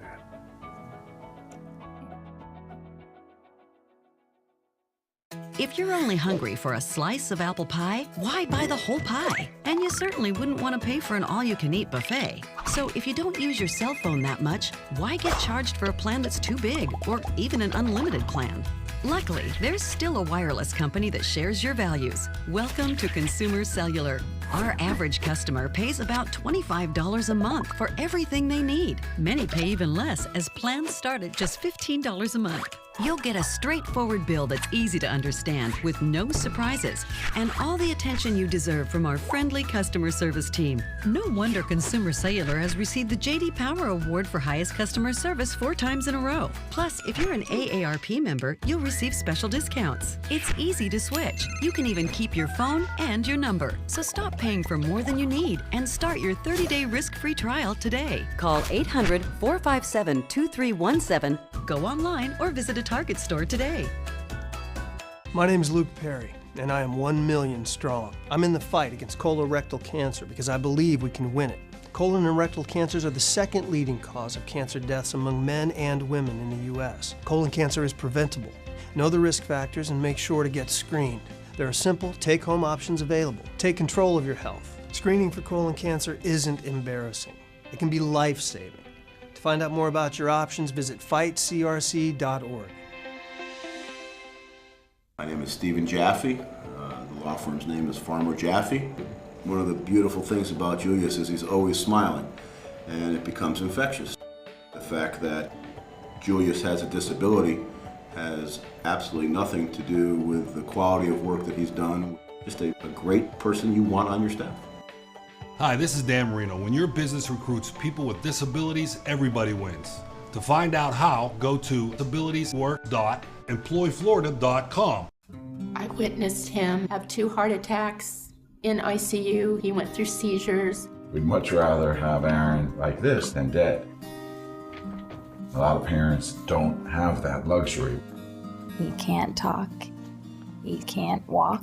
If you're only hungry for a slice of apple pie, why buy the whole pie? And you certainly wouldn't want to pay for an all-you-can-eat buffet. So if you don't use your cell phone that much, why get charged for a plan that's too big, or even an unlimited plan? Luckily, there's still a wireless company that shares your values. Welcome to Consumer Cellular. Our average customer pays about $25 a month for everything they need. Many pay even less, as plans start at just $15 a month. You'll get a straightforward bill that's easy to understand with no surprises and all the attention you deserve from our friendly customer service team. No wonder Consumer Cellular has received the J.D. Power Award for highest customer service 4 times in a row. Plus, if you're an AARP member, you'll receive special discounts. It's easy to switch. You can even keep your phone and your number. So stop paying for more than you need and start your 30-day risk-free trial today. Call 800-457-2317, go online, or visit a Target store today. My name is Luke Perry, and I am 1 million strong. I'm in the fight against colorectal cancer because I believe we can win it. Colon and rectal cancers are the second leading cause of cancer deaths among men and women in the U.S. Colon cancer is preventable. Know the risk factors and make sure to get screened. There are simple, take-home options available. Take control of your health. Screening for colon cancer isn't embarrassing. It can be life-saving. To find out more about your options, visit fightcrc.org. My name is Stephen Jaffe. The law firm's name is Farmer Jaffe. One of the beautiful things about Julius is he's always smiling, and it becomes infectious. The fact that Julius has a disability has absolutely nothing to do with the quality of work that he's done. Just a great person you want on your staff. Hi, this is Dan Marino. When your business recruits people with disabilities, everybody wins. To find out how, go to disabilitieswork.employflorida.com. I witnessed him have 2 heart attacks in ICU. He went through seizures. We'd much rather have Aaron like this than dead. A lot of parents don't have that luxury. He can't talk. He can't walk.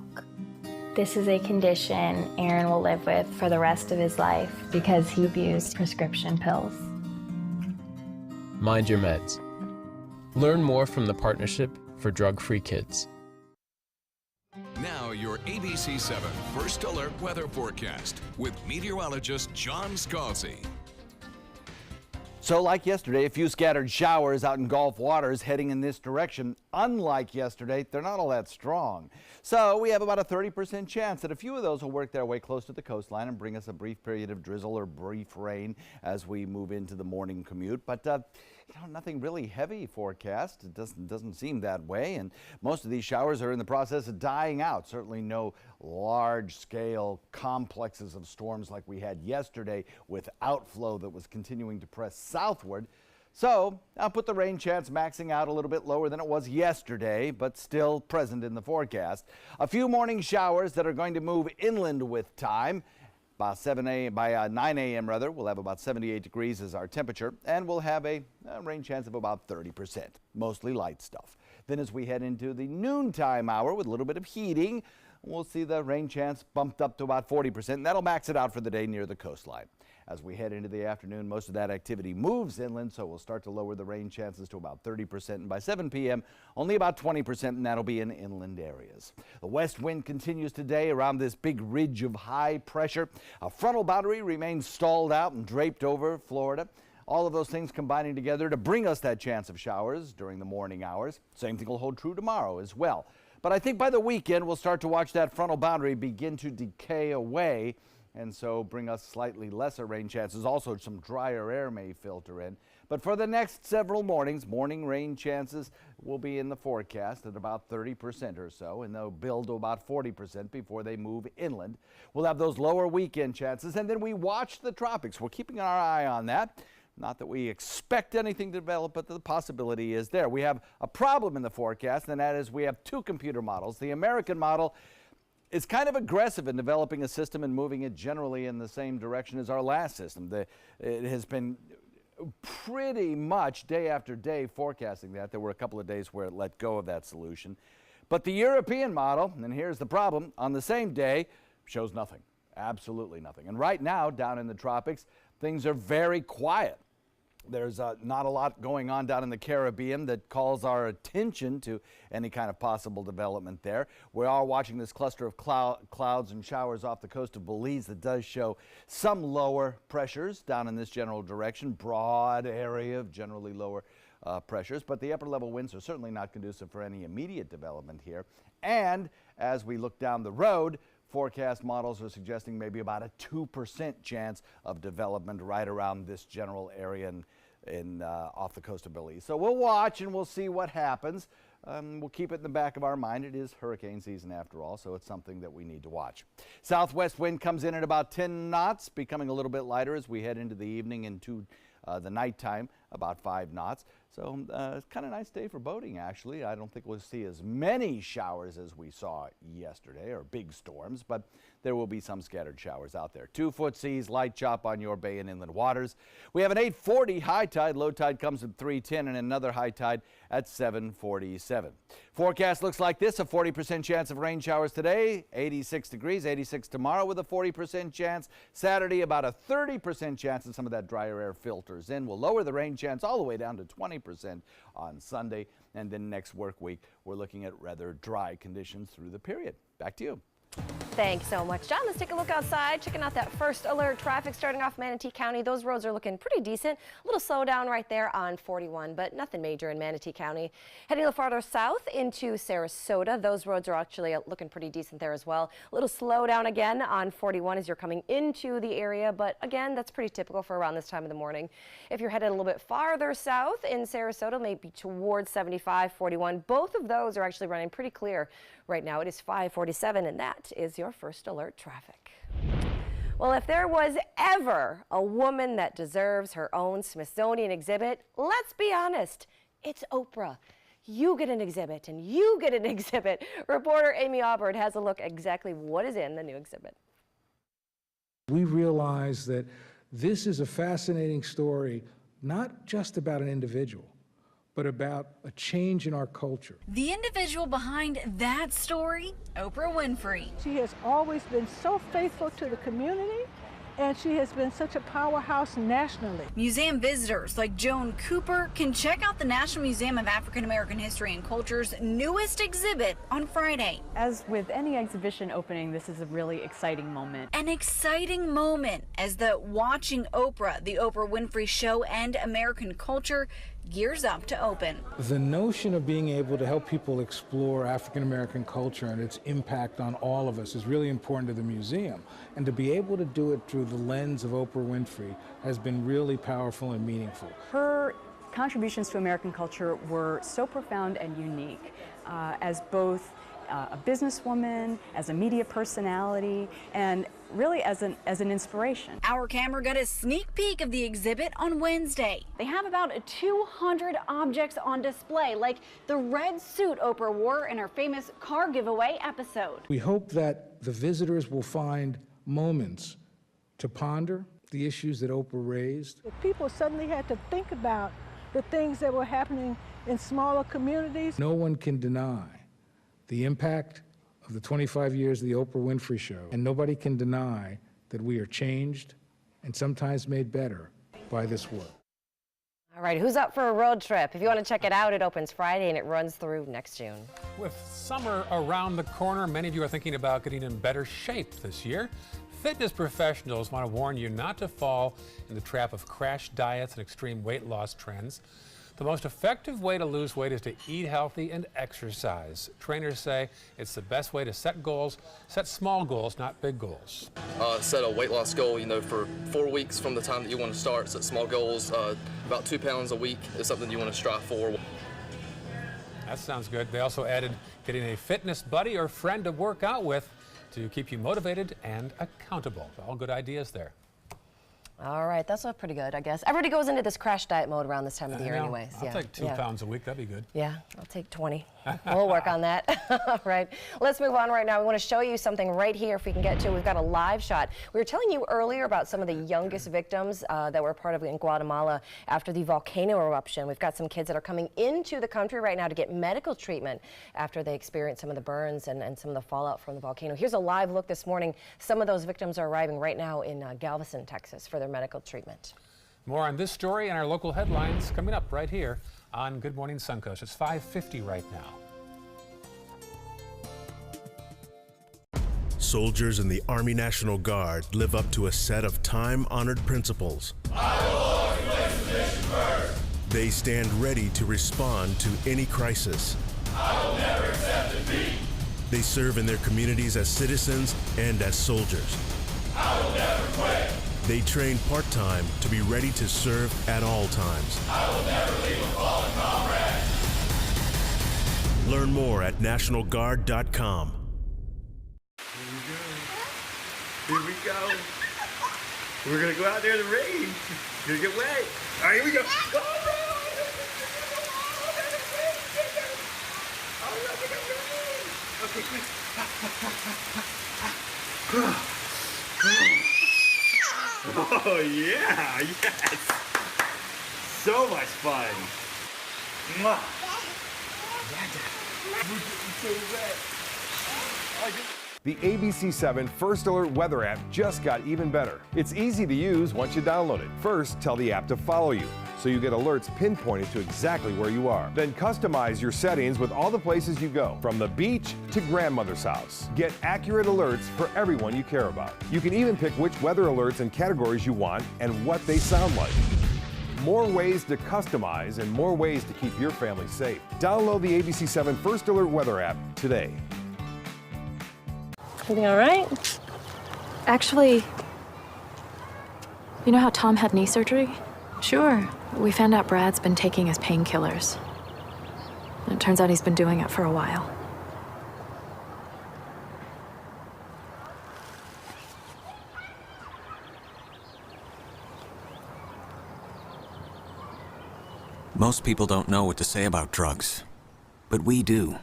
This is a condition Aaron will live with for the rest of his life because he abused prescription pills. Mind your meds. Learn more from the Partnership for Drug-Free Kids. Now your ABC 7 First Alert Weather Forecast with meteorologist John Scalzi. So like yesterday, a few scattered showers out in Gulf waters heading in this direction. Unlike yesterday, they're not all that strong. So we have about a 30% chance that a few of those will work their way close to the coastline and bring us a brief period of drizzle or brief rain as we move into the morning commute. But nothing really heavy forecast. It doesn't seem that way, and most of these showers are in the process of dying out. Certainly no large-scale complexes of storms like we had yesterday with outflow that was continuing to press southward. So I'll put the rain chance maxing out a little bit lower than it was yesterday, but still present in the forecast. A few morning showers that are going to move inland with time. By 9 a.m. rather, we'll have about 78 degrees as our temperature, and we'll have a rain chance of about 30%, mostly light stuff. Then as we head into the noontime hour with a little bit of heating, we'll see the rain chance bumped up to about 40%, and that'll max it out for the day near the coastline. As we head into the afternoon, most of that activity moves inland, so we'll start to lower the rain chances to about 30%, and by 7 p.m., only about 20%, and that'll be in inland areas. The west wind continues today around this big ridge of high pressure. A frontal boundary remains stalled out and draped over Florida. All of those things combining together to bring us that chance of showers during the morning hours. Same thing will hold true tomorrow as well. But I think by the weekend, we'll start to watch that frontal boundary begin to decay away, and so bring us slightly lesser rain chances. Also, some drier air may filter in. But for the next several mornings, morning rain chances will be in the forecast at about 30% or so, and they'll build to about 40% before they move inland. We'll have those lower weekend chances, and then we watch the tropics. We're keeping our eye on that. Not that we expect anything to develop, but the possibility is there. We have a problem in the forecast, and that is we have two computer models. The American model is kind of aggressive in developing a system and moving it generally in the same direction as our last system. It has been pretty much day after day forecasting that. There were a couple of days where it let go of that solution. But the European model, and here's the problem, on the same day shows nothing, absolutely nothing. And right now, down in the tropics, things are very quiet. There's not a lot going on down in the Caribbean that calls our attention to any kind of possible development there. We are watching this cluster of clouds and showers off the coast of Belize that does show some lower pressures down in this general direction, broad area of generally lower pressures, but the upper level winds are certainly not conducive for any immediate development here. And as we look down the road, forecast models are suggesting maybe about a 2% chance of development right around this general area off the coast of Belize. So we'll watch and we'll see what happens. We'll keep it in the back of our mind. It is hurricane season after all, so it's something that we need to watch. Southwest wind comes in at about 10 knots, becoming a little bit lighter as we head into the evening into the nighttime, about 5 knots. So it's kind of a nice day for boating, actually. I don't think we'll see as many showers as we saw yesterday, or big storms, but there will be some scattered showers out there. 2-foot seas, light chop on your bay and inland waters. We have an 8:40 high tide. Low tide comes at 3:10 and another high tide at 7:47. Forecast looks like this: a 40% chance of rain showers today, 86 degrees, 86 tomorrow with a 40% chance. Saturday, about a 30% chance of some of that drier air filters in. We'll lower the rain chance all the way down to 20% on Sunday. And then next work week, we're looking at rather dry conditions through the period. Back to you. Thanks so much, John. Let's take a look outside, checking out that first alert traffic starting off Manatee County. Those roads are looking pretty decent. A little slowdown right there on 41, but nothing major in Manatee County. Heading a little farther south into Sarasota, those roads are actually looking pretty decent there as well. A little slowdown again on 41 as you're coming into the area, but again, that's pretty typical for around this time of the morning. If you're headed a little bit farther south in Sarasota, maybe towards 75, 41, both of those are actually running pretty clear right now. It is 5:47, and that is your first alert traffic. Well, if there was ever a woman that deserves her own Smithsonian exhibit, let's be honest, it's Oprah. You get an exhibit and you get an exhibit. Reporter Amy Aubert has a look at exactly what is in the new exhibit. We realize that this is a fascinating story, not just about an individual, but about a change in our culture. The individual behind that story, Oprah Winfrey. She has always been so faithful to the community, and she has been such a powerhouse nationally. Museum visitors like Joan Cooper can check out the National Museum of African American History and Culture's newest exhibit on Friday. As with any exhibition opening, this is a really exciting moment. An exciting moment as the Watching Oprah, the Oprah Winfrey Show and American Culture gears up to open. The notion of being able to help people explore African American culture and its impact on all of us is really important to the museum. And to be able to do it through the lens of Oprah Winfrey has been really powerful and meaningful. Her contributions to American culture were so profound and unique as both a businesswoman, as a media personality, and really as an inspiration. Our camera got a sneak peek of the exhibit on Wednesday. They have about 200 objects on display, like the red suit Oprah wore in her famous car giveaway episode. We hope that the visitors will find moments to ponder the issues that Oprah raised. If people suddenly had to think about the things that were happening in smaller communities. No one can deny the impact of the 25 years of the Oprah Winfrey Show, and nobody can deny that we are changed and sometimes made better by this work. All right, who's up for a road trip? If you want to check it out, it opens Friday and it runs through next June. With summer around the corner, many of you are thinking about getting in better shape this year. Fitness professionals want to warn you not to fall in the trap of crash diets and extreme weight loss trends. The most effective way to lose weight is to eat healthy and exercise. Trainers say it's the best way to set goals. Set small goals, not big goals. Set a weight loss goal, for 4 weeks from the time that you want to start. Set small goals. About 2 pounds a week is something you want to strive for. That sounds good. They also added getting a fitness buddy or friend to work out with to keep you motivated and accountable. All good ideas there. All right, that's pretty good, I guess. Everybody goes into this crash diet mode around this time of the year anyways. I'll take 2 pounds a week, that'd be good. Yeah, I'll take 20. We'll work on that. All right, let's move on right now. We want to show you something right here if we can get to. We've got a live shot. We were telling you earlier about some of the youngest victims that were part of in Guatemala after the volcano eruption. We've got some kids that are coming into the country right now to get medical treatment after they experienced some of the burns and some of the fallout from the volcano. Here's a live look this morning. Some of those victims are arriving right now in Galveston, Texas for their medical treatment. More on this story and our local headlines coming up right here on Good Morning Suncoast. It's 5:50 right now. Soldiers in the Army National Guard live up to a set of time-honored principles. I will always place the mission first. They stand ready to respond to any crisis. I will never accept defeat. They serve in their communities as citizens and as soldiers. I will never quit. They train part-time to be ready to serve at all times. I will never leave a fallen comrade. Learn more at nationalguard.com. Here we go. We're gonna go out there in the rain. Gonna get wet. All right, here we go. Okay, quick. Oh yeah, yes. So much fun. Mwah. The ABC7 First Alert weather app just got even better. It's easy to use once you download it. First, tell the app to follow you, so you get alerts pinpointed to exactly where you are. Then customize your settings with all the places you go, from the beach to grandmother's house. Get accurate alerts for everyone you care about. You can even pick which weather alerts and categories you want and what they sound like. More ways to customize and more ways to keep your family safe. Download the ABC7 First Alert weather app today. Everything all right? Actually, you know how Tom had knee surgery? Sure. We found out Brad's been taking his painkillers. And it turns out he's been doing it for a while. Most people don't know what to say about drugs, but we do.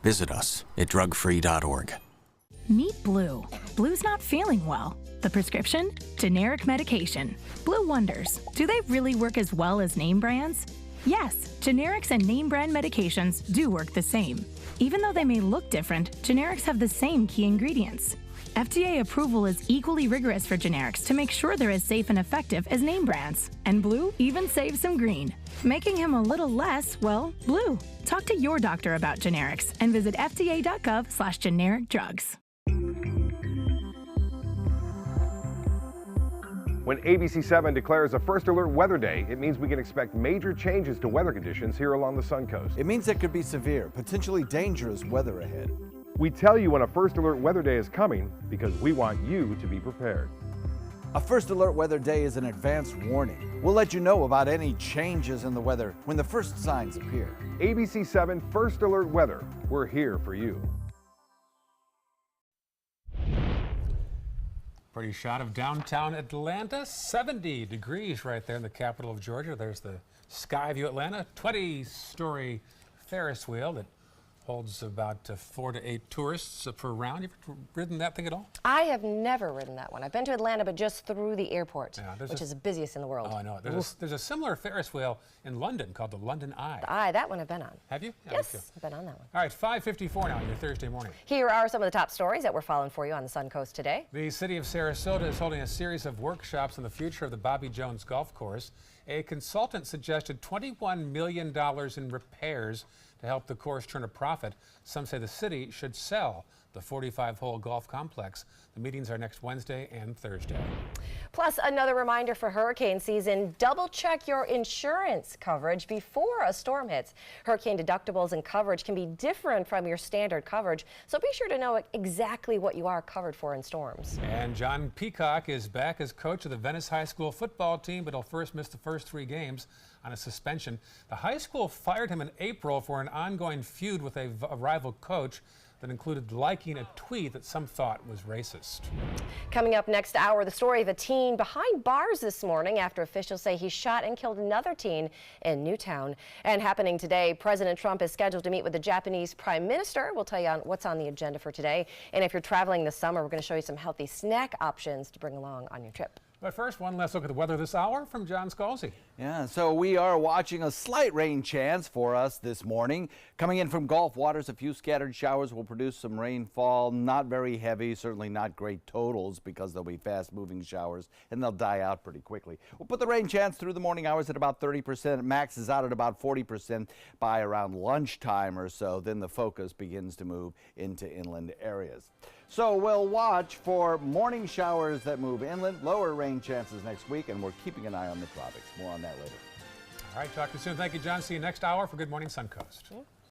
Visit us at drugfree.org. Meet Blue. Blue's not feeling well. The prescription? Generic medication. Blue wonders, do they really work as well as name brands? Yes, generics and name brand medications do work the same. Even though they may look different, generics have the same key ingredients. FDA approval is equally rigorous for generics to make sure they're as safe and effective as name brands. And Blue even saves some green, making him a little less, well, blue. Talk to your doctor about generics and visit fda.gov/generic drugs. When ABC7 declares a First Alert weather day, it means we can expect major changes to weather conditions here along the Suncoast. It means there could be severe, potentially dangerous weather ahead. We tell you when a First Alert weather day is coming because we want you to be prepared. A First Alert weather day is an advance warning. We'll let you know about any changes in the weather when the first signs appear. ABC7 First Alert weather. We're here for you. Pretty shot of downtown Atlanta. 70 degrees right there in the capital of Georgia. There's the Skyview Atlanta 20-story Ferris wheel that Holds about 4 to 8 tourists per round. You ever ridden that thing at all? I have never ridden that one. I've been to Atlanta, but just through the airport, which is the busiest in the world. Oh, I know. There's a similar Ferris wheel in London called the London Eye. The Eye, that one I've been on. Have you? Yeah, Yes, I've been on that one. All right, 5:54 now on your Thursday morning. Here are some of the top stories that we're following for you on the Suncoast today. The city of Sarasota is holding a series of workshops on the future of the Bobby Jones Golf Course. A consultant suggested $21 million in repairs to help the course turn a profit. Some say the city should sell the 45-hole golf complex. The meetings are next Wednesday and Thursday. Plus, another reminder for hurricane season, double check your insurance coverage before a storm hits. Hurricane deductibles and coverage can be different from your standard coverage, so be sure to know exactly what you are covered for in storms. And John Peacock is back as coach of the Venice High School football team, but he'll first miss the first 3 games on a suspension. The high school fired him in April for an ongoing feud with a rival coach that included liking a tweet that some thought was racist. Coming up next hour, the story of a teen behind bars this morning after officials say he shot and killed another teen in Newtown. And happening today, President Trump is scheduled to meet with the Japanese Prime Minister. We'll tell you what's on the agenda for today. And if you're traveling this summer, we're going to show you some healthy snack options to bring along on your trip. But first, one last look at the weather this hour from John Scalzi. Yeah, so we are watching a slight rain chance for us this morning. Coming in from Gulf waters, a few scattered showers will produce some rainfall. Not very heavy, certainly not great totals because they'll be fast-moving showers and they'll die out pretty quickly. We'll put the rain chance through the morning hours at about 30%. Maxes out at about 40% by around lunchtime or so. Then the focus begins to move into inland areas. So we'll watch for morning showers that move inland, lower rain chances next week, and we're keeping an eye on the tropics. More on that later. All right, talk to you soon. Thank you, John. See you next hour for Good Morning Suncoast.